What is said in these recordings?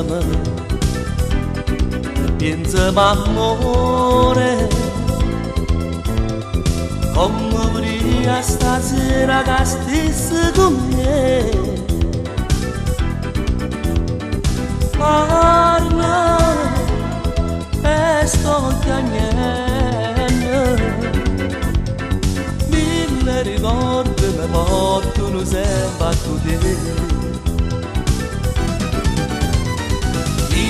pensa-me, pensa-me amore, come vorrei stasera che stessi con me. Parla e sto piangendo, mille ricordi mi portano sempre a te.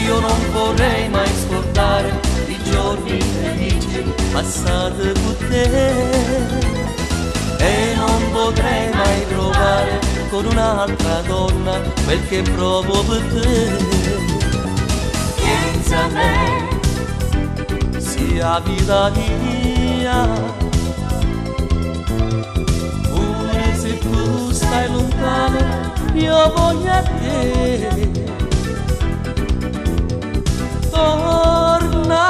Io non vorrei mai scordare i giorni felici passati con te, e non potrei mai provare con un'altra donna quel che provo per te. Pensa a me, sia vita mia, pure se tu stai lontano io voglio a te. Torna,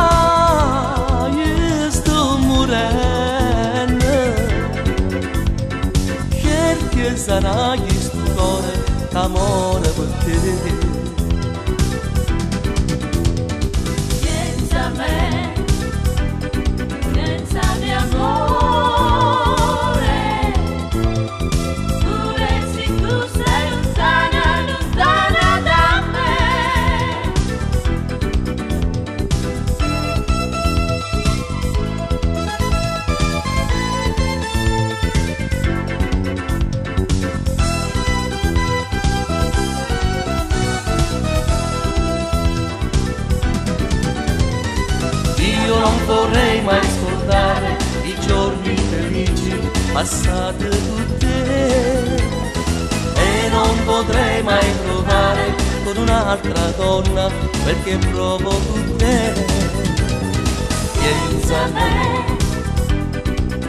io sto morendo, perché sarà questo cuore d'amore per te. pensa a me, pensa di amore, pure se tu sei lontana, lontana da me. Io non vorrei mai scordare i giorni felici passati con te, e non potrei mai provare con un'altra donna perché provo con te. Pensa a me,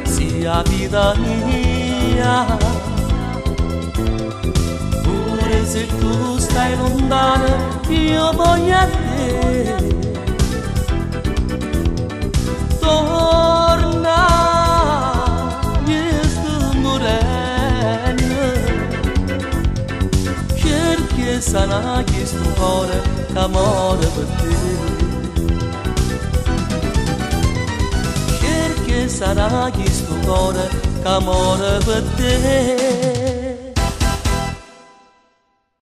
sia vita mia, pure se tu stai lontana io voglio a te. Torna, io sto morendo, perché sarà questo cuore d'amore per te, perché sarà questo cuore d'amore per te.